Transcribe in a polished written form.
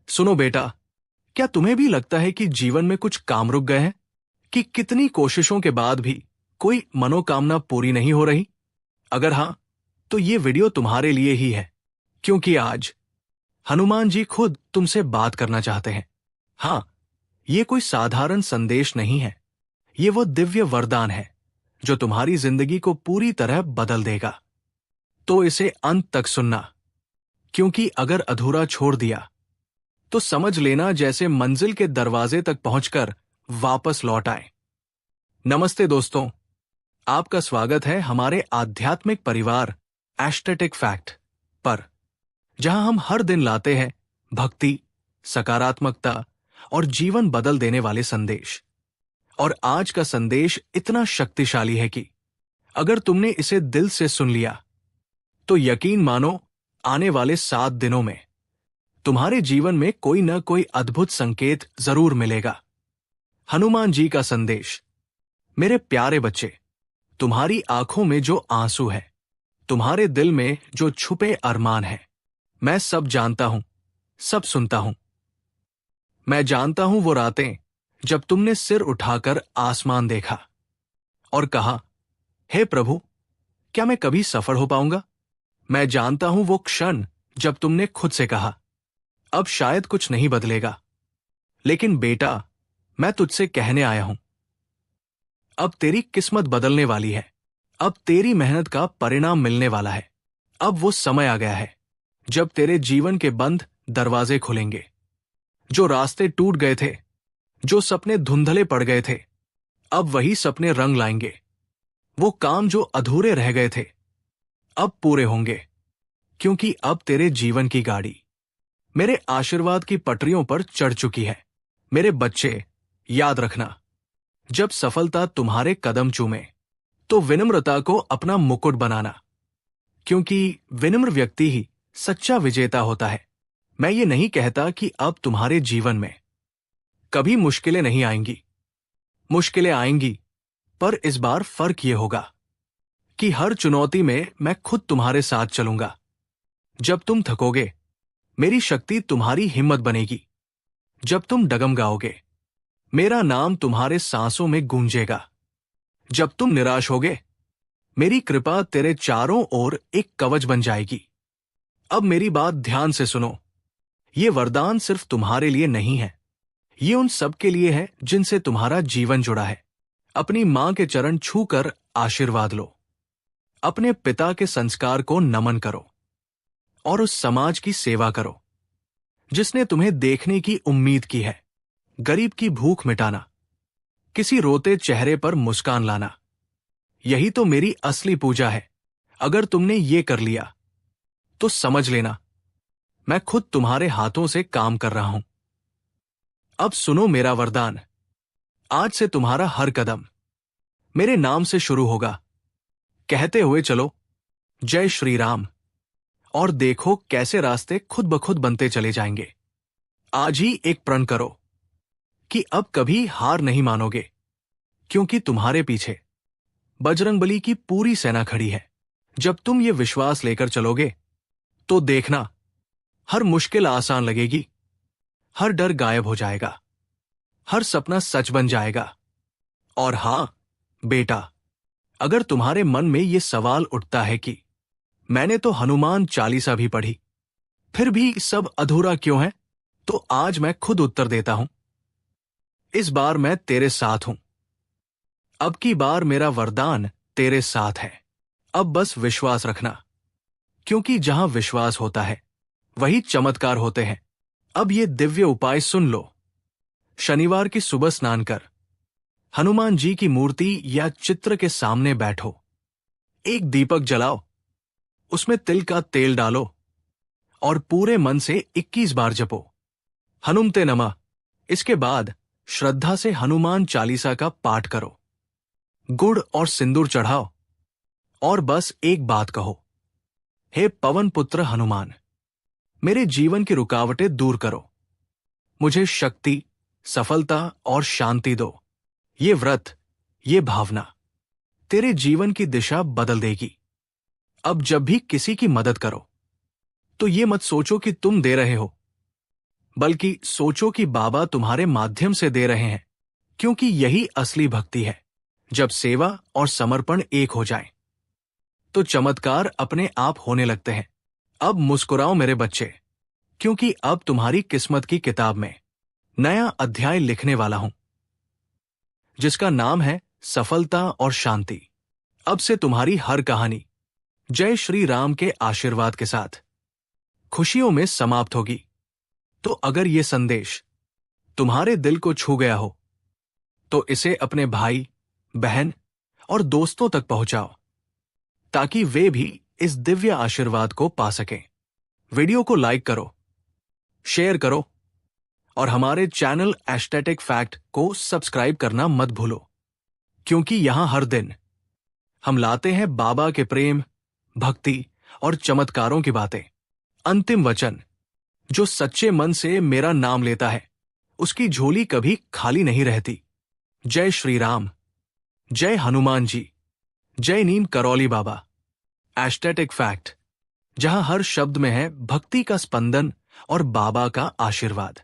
सुनो बेटा, क्या तुम्हें भी लगता है कि जीवन में कुछ काम रुक गए हैं? कि कितनी कोशिशों के बाद भी कोई मनोकामना पूरी नहीं हो रही? अगर हां, तो ये वीडियो तुम्हारे लिए ही है, क्योंकि आज हनुमान जी खुद तुमसे बात करना चाहते हैं। हां, ये कोई साधारण संदेश नहीं है। ये वो दिव्य वरदान है जो तुम्हारी जिंदगी को पूरी तरह बदल देगा। तो इसे अंत तक सुनना, क्योंकि अगर अधूरा छोड़ दिया तो समझ लेना जैसे मंजिल के दरवाजे तक पहुंचकर वापस लौट आए। नमस्ते दोस्तों, आपका स्वागत है हमारे आध्यात्मिक परिवार एस्थेटिक फैक्ट पर, जहां हम हर दिन लाते हैं भक्ति, सकारात्मकता और जीवन बदल देने वाले संदेश। और आज का संदेश इतना शक्तिशाली है कि अगर तुमने इसे दिल से सुन लिया तो यकीन मानो, आने वाले 7 दिनों में तुम्हारे जीवन में कोई न कोई अद्भुत संकेत जरूर मिलेगा। हनुमान जी का संदेश। मेरे प्यारे बच्चे, तुम्हारी आंखों में जो आंसू है, तुम्हारे दिल में जो छुपे अरमान है, मैं सब जानता हूं, सब सुनता हूं। मैं जानता हूं वो रातें जब तुमने सिर उठाकर आसमान देखा और कहा, हे प्रभु, क्या मैं कभी सफल हो पाऊंगा? मैं जानता हूं वो क्षण जब तुमने खुद से कहा, अब शायद कुछ नहीं बदलेगा, लेकिन बेटा, मैं तुझसे कहने आया हूं, अब तेरी किस्मत बदलने वाली है। अब तेरी मेहनत का परिणाम मिलने वाला है। अब वो समय आ गया है जब तेरे जीवन के बंद दरवाजे खुलेंगे। जो रास्ते टूट गए थे, जो सपने धुंधले पड़ गए थे, अब वही सपने रंग लाएंगे। वो काम जो अधूरे रह गए थे, अब पूरे होंगे, क्योंकि अब तेरे जीवन की गाड़ी मेरे आशीर्वाद की पटरियों पर चढ़ चुकी है। मेरे बच्चे, याद रखना, जब सफलता तुम्हारे कदम चूमे तो विनम्रता को अपना मुकुट बनाना, क्योंकि विनम्र व्यक्ति ही सच्चा विजेता होता है। मैं ये नहीं कहता कि अब तुम्हारे जीवन में कभी मुश्किलें नहीं आएंगी। मुश्किलें आएंगी, पर इस बार फर्क ये होगा कि हर चुनौती में मैं खुद तुम्हारे साथ चलूंगा। जब तुम थकोगे, मेरी शक्ति तुम्हारी हिम्मत बनेगी। जब तुम डगमगाओगे, मेरा नाम तुम्हारे सांसों में गूंजेगा। जब तुम निराश होगे, मेरी कृपा तेरे चारों ओर एक कवच बन जाएगी। अब मेरी बात ध्यान से सुनो। ये वरदान सिर्फ तुम्हारे लिए नहीं है, ये उन सब के लिए है जिनसे तुम्हारा जीवन जुड़ा है। अपनी मां के चरण छूकर आशीर्वाद लो। अपने पिता के संस्कार को नमन करो और उस समाज की सेवा करो जिसने तुम्हें देखने की उम्मीद की है। गरीब की भूख मिटाना, किसी रोते चेहरे पर मुस्कान लाना, यही तो मेरी असली पूजा है। अगर तुमने ये कर लिया तो समझ लेना, मैं खुद तुम्हारे हाथों से काम कर रहा हूं। अब सुनो मेरा वरदान। आज से तुम्हारा हर कदम मेरे नाम से शुरू होगा। कहते हुए चलो, जय श्री राम, और देखो कैसे रास्ते खुद ब खुद बनते चले जाएंगे। आज ही एक प्रण करो कि अब कभी हार नहीं मानोगे, क्योंकि तुम्हारे पीछे बजरंगबली की पूरी सेना खड़ी है। जब तुम ये विश्वास लेकर चलोगे तो देखना, हर मुश्किल आसान लगेगी, हर डर गायब हो जाएगा, हर सपना सच बन जाएगा। और हां बेटा, अगर तुम्हारे मन में ये सवाल उठता है कि मैंने तो हनुमान चालीसा भी पढ़ी, फिर भी सब अधूरा क्यों है, तो आज मैं खुद उत्तर देता हूं। इस बार मैं तेरे साथ हूं। अब की बार मेरा वरदान तेरे साथ है। अब बस विश्वास रखना, क्योंकि जहां विश्वास होता है वही चमत्कार होते हैं। अब ये दिव्य उपाय सुन लो। शनिवार की सुबह स्नान कर हनुमान जी की मूर्ति या चित्र के सामने बैठो। एक दीपक जलाओ, उसमें तिल का तेल डालो और पूरे मन से 21 बार जपो, हनुमते नमः। इसके बाद श्रद्धा से हनुमान चालीसा का पाठ करो, गुड़ और सिंदूर चढ़ाओ और बस एक बात कहो, हे पवन पुत्र हनुमान, मेरे जीवन की रुकावटें दूर करो, मुझे शक्ति, सफलता और शांति दो। ये व्रत, ये भावना तेरे जीवन की दिशा बदल देगी। अब जब भी किसी की मदद करो तो ये मत सोचो कि तुम दे रहे हो, बल्कि सोचो कि बाबा तुम्हारे माध्यम से दे रहे हैं, क्योंकि यही असली भक्ति है। जब सेवा और समर्पण एक हो जाए तो चमत्कार अपने आप होने लगते हैं। अब मुस्कुराओ मेरे बच्चे, क्योंकि अब तुम्हारी किस्मत की किताब में नया अध्याय लिखने वाला हूं, जिसका नाम है सफलता और शांति। अब से तुम्हारी हर कहानी जय श्री राम के आशीर्वाद के साथ खुशियों में समाप्त होगी। तो अगर ये संदेश तुम्हारे दिल को छू गया हो तो इसे अपने भाई, बहन और दोस्तों तक पहुंचाओ, ताकि वे भी इस दिव्य आशीर्वाद को पा सकें। वीडियो को लाइक करो, शेयर करो और हमारे चैनल एस्टेटिक फैक्ट को सब्सक्राइब करना मत भूलो, क्योंकि यहां हर दिन हम लाते हैं बाबा के प्रेम, भक्ति और चमत्कारों की बातें। अंतिम वचन, जो सच्चे मन से मेरा नाम लेता है उसकी झोली कभी खाली नहीं रहती। जय श्री राम, जय हनुमान जी, जय नीम करौली बाबा। एस्टेटिक फैक्ट, जहां हर शब्द में है भक्ति का स्पंदन और बाबा का आशीर्वाद।